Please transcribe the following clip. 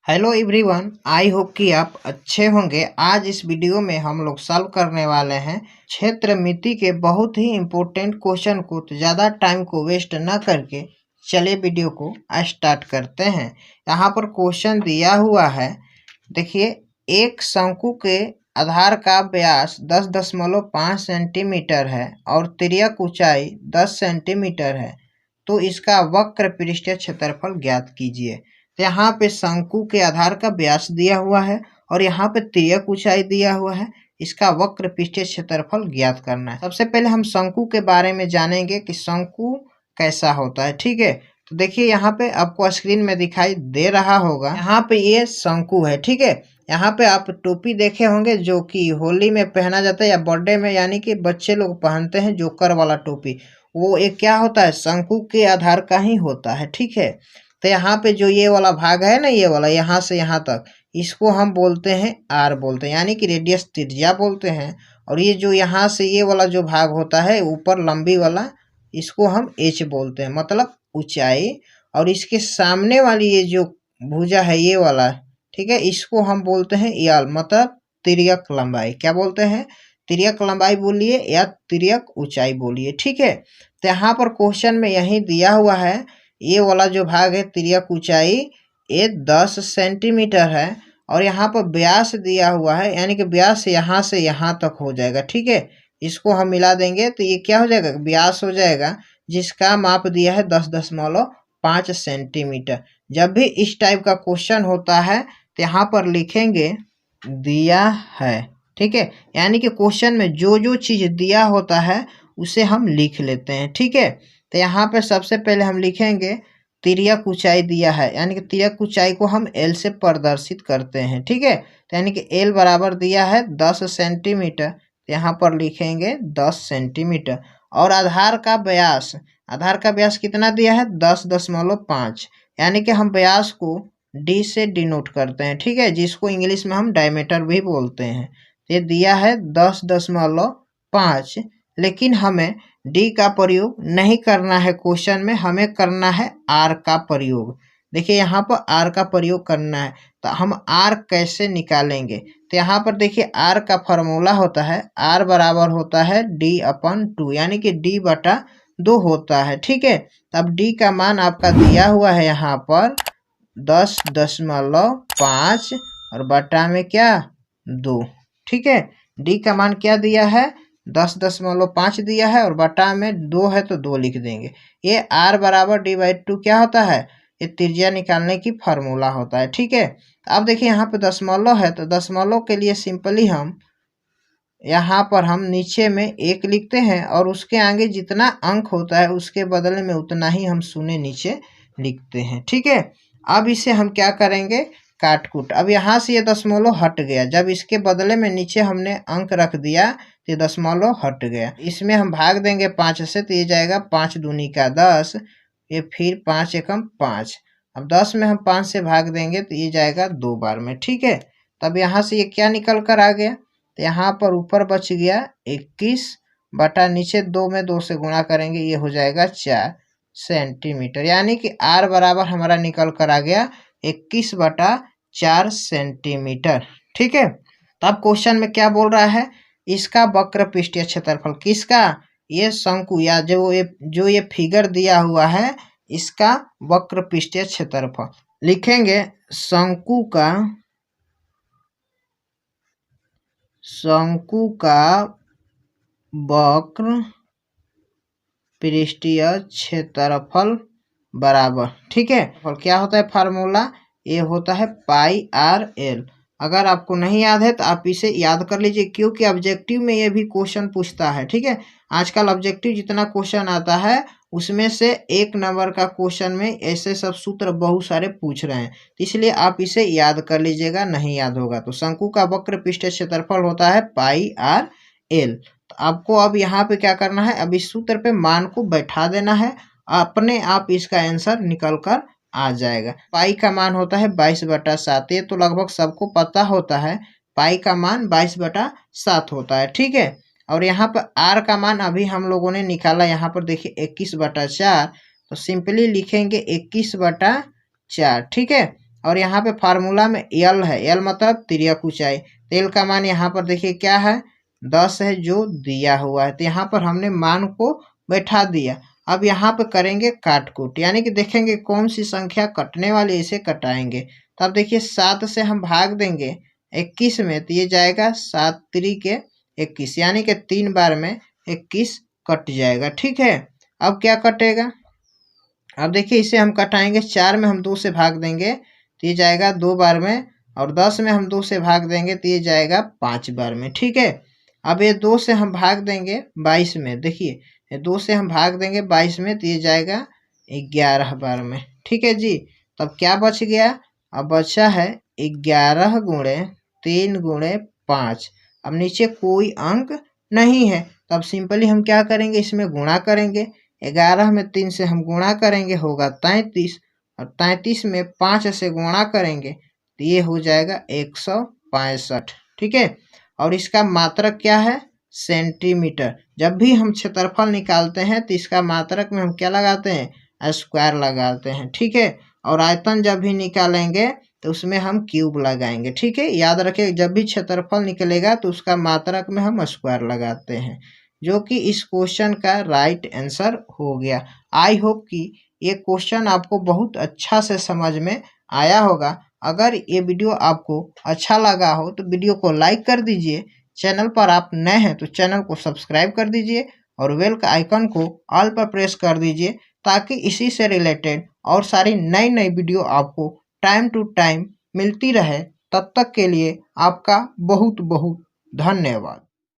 Hello everyone, I hope कि आप अच्छे होंगे। आज इस वीडियो में हम लोग सॉल्व करने वाले हैं क्षेत्र मिति के बहुत ही इम्पोर्टेंट क्वेश्चन को। तो ज़्यादा टाइम को वेस्ट न करके चलिए वीडियो को स्टार्ट करते हैं। यहाँ पर क्वेश्चन दिया हुआ है, देखिए, एक शंकु के आधार का व्यास 10.5 सेंटीमीटर है और तिर्यक ऊंचाई 10 सेंटीमीटर है, तो इसका वक्र पृष्ठीय क्षेत्रफल ज्ञात कीजिए। तो यहाँ पे शंकु के आधार का व्यास दिया हुआ है और यहाँ पे तिर्यक ऊंचाई दिया हुआ है, इसका वक्र पृष्ठीय क्षेत्रफल ज्ञात करना है। सबसे पहले हम शंकु के बारे में जानेंगे कि शंकु कैसा होता है। ठीक है, तो देखिए यहाँ पे आपको स्क्रीन में दिखाई दे रहा होगा, यहाँ पे ये शंकु है। ठीक है, यहाँ पे आप टोपी देखे होंगे जो कि होली में पहना जाता है या बर्थडे में, यानी कि बच्चे लोग पहनते हैं जोकर वाला टोपी। वो एक क्या होता है, शंकु के आधार का ही होता है। ठीक है, तो यहाँ पे जो ये वाला भाग है ना, ये वाला यहाँ से यहाँ तक, इसको हम बोलते हैं आर बोलते हैं, यानी कि रेडियस त्रिज्या बोलते हैं। और ये जो यहाँ से ये वाला जो भाग होता है ऊपर लंबी वाला, इसको हम एच बोलते हैं, मतलब ऊंचाई। और इसके सामने वाली ये जो भुजा है ये वाला, ठीक है, इसको हम बोलते हैं यल, मतलब तिर्यक लंबाई। क्या बोलते हैं? तिर्यक लंबाई बोलिए या तिर्यक ऊंचाई बोलिए। ठीक है, तो यहाँ पर क्वेश्चन में यही दिया हुआ है, ये वाला जो भाग है तिर्यक ऊंचाई ये 10 सेंटीमीटर है और यहाँ पर व्यास दिया हुआ है, यानी कि व्यास यहाँ से यहाँ तक हो जाएगा। ठीक है, इसको हम मिला देंगे तो ये क्या हो जाएगा, व्यास हो जाएगा, जिसका माप दिया है 10.5 सेंटीमीटर। जब भी इस टाइप का क्वेश्चन होता है तो यहाँ पर लिखेंगे दिया है। ठीक है, यानी कि क्वेश्चन में जो जो चीज दिया होता है उसे हम लिख लेते हैं। ठीक है, तो यहाँ पे सबसे पहले हम लिखेंगे तिर्यक ऊंचाई दिया है, यानी कि तिर्यक ऊंचाई को हम एल से प्रदर्शित करते हैं। ठीक है, तो यानी कि एल बराबर दिया है 10 सेंटीमीटर, तो यहाँ पर लिखेंगे 10 सेंटीमीटर। और आधार का व्यास कितना दिया है, 10.5, यानी कि हम व्यास को डी से डिनोट करते हैं। ठीक है, जिसको इंग्लिश में हम डायमीटर भी बोलते हैं। ये दिया है 10.5, लेकिन हमें डी का प्रयोग नहीं करना है क्वेश्चन में, हमें करना है आर का प्रयोग। देखिए यहाँ पर आर का प्रयोग करना है, तो हम आर कैसे निकालेंगे? तो यहाँ पर देखिए आर का फॉर्मूला होता है, आर बराबर होता है D/2, यानी कि D/2 होता है। ठीक है, तब डी का मान आपका दिया हुआ है यहाँ पर 10.5 और बटा में क्या, 2। ठीक है, डी का मान क्या दिया है, 10.5 दिया है और बटा में 2 है तो 2 लिख देंगे। ये आर बराबर D/2 क्या होता है, ये त्रिज्या निकालने की फार्मूला होता है। ठीक है, अब देखिए यहाँ पे दशमलव है, तो दशमलव के लिए सिंपली हम यहाँ पर हम नीचे में 1 लिखते हैं और उसके आगे जितना अंक होता है उसके बदले में उतना ही हम शून्य नीचे लिखते हैं। ठीक है, अब इसे हम क्या करेंगे, काट कूट। अब यहाँ से ये दशमलव हट गया, जब इसके बदले में नीचे हमने अंक रख दिया तो ये दशमलव हट गया। इसमें हम भाग देंगे 5 से, तो ये जाएगा 5 दूनी का 10, ये फिर 5 एकम 5। अब 10 में हम 5 से भाग देंगे तो ये जाएगा 2 बार में। ठीक है, तब यहाँ से ये क्या निकल कर आ गया, तो यहाँ पर ऊपर बच गया 21 बटा नीचे 2 में 2 से गुणा करेंगे, ये हो जाएगा 4 सेंटीमीटर, यानी कि आर बराबर हमारा निकल कर आ गया 21/4 सेंटीमीटर। ठीक है, तो अब क्वेश्चन में क्या बोल रहा है, इसका वक्र पृष्ठीय क्षेत्रफल, किसका, ये शंकु या जो ये फिगर दिया हुआ है, इसका वक्र पृष्ठीय क्षेत्रफल लिखेंगे। शंकु का वक्र पृष्ठीय क्षेत्रफल बराबर, ठीक है, और क्या होता है फार्मूला, ये होता है πr/l। अगर आपको नहीं याद है तो आप इसे याद कर लीजिए, क्योंकि ऑब्जेक्टिव में ये भी क्वेश्चन पूछता है। ठीक है, आजकल ऑब्जेक्टिव जितना क्वेश्चन आता है उसमें से 1 नंबर का क्वेश्चन में ऐसे सब सूत्र बहुत सारे पूछ रहे हैं, तो इसलिए आप इसे याद कर लीजिएगा, नहीं याद होगा तो। शंकु का वक्र पृष्ठीय क्षेत्रफल होता है πr/l। तो आपको अब यहाँ पे क्या करना है, अब इस सूत्र पे मान को बैठा देना है, अपने आप इसका आंसर निकल कर आ जाएगा। पाई का मान होता है 22/7, ये तो लगभग सबको पता होता है, पाई का मान 22/7 होता है। ठीक है, और यहाँ पर आर का मान अभी हम लोगों ने निकाला, यहाँ पर देखिए 21/4, तो सिंपली लिखेंगे 21/4। ठीक है, और यहाँ पे फार्मूला में एल है, एल मतलब तिर्यक ऊंचाई। एल का मान यहाँ पर देखिए क्या है 10 है जो दिया हुआ है, तो यहाँ पर हमने मान को बैठा दिया। अब यहाँ पे करेंगे काट कूट, यानी कि देखेंगे कौन सी संख्या कटने वाली, इसे कटाएंगे। तो अब देखिए 7 से हम भाग देंगे 21 में, तो ये जाएगा 7 त्रिक 21, यानी कि 3 बार में 21 कट जाएगा। ठीक है, अब क्या कटेगा, अब देखिए इसे हम कटाएंगे। 4 में हम 2 से भाग देंगे तो ये जाएगा 2 बार में, और 10 में हम 2 से भाग देंगे तो ये जाएगा 5 बार में। ठीक है, अब ये 2 से हम भाग देंगे 22 में, देखिए ये 2 से हम भाग देंगे 22 में तो ये जाएगा 11 बार में। ठीक है जी, तब क्या बच गया, अब बचा है 11 गुणे 3 गुणे 5। अब नीचे कोई अंक नहीं है, तब सिंपली हम क्या करेंगे, इसमें गुणा करेंगे। 11 में 3 से हम गुणा करेंगे होगा 33, और 33 में 5 से गुणा करेंगे तो ये हो जाएगा 165। ठीक है, और इसका मात्रक क्या है, सेंटीमीटर। जब भी हम क्षेत्रफल निकालते हैं तो इसका मात्रक में हम क्या लगाते हैं, स्क्वायर लगाते हैं। ठीक है, और आयतन जब भी निकालेंगे तो उसमें हम क्यूब लगाएंगे। ठीक है, याद रखिए जब भी क्षेत्रफल निकलेगा तो उसका मात्रक में हम स्क्वायर लगाते हैं, जो कि इस क्वेश्चन का राइट आंसर हो गया। आई होप कि ये क्वेश्चन आपको बहुत अच्छा से समझ में आया होगा। अगर ये वीडियो आपको अच्छा लगा हो तो वीडियो को लाइक कर दीजिए। चैनल पर आप नए हैं तो चैनल को सब्सक्राइब कर दीजिए और बेल का आइकन को ऑल पर प्रेस कर दीजिए, ताकि इसी से रिलेटेड और सारी नई नई वीडियो आपको टाइम टू टाइम मिलती रहे। तब तक के लिए आपका बहुत बहुत धन्यवाद।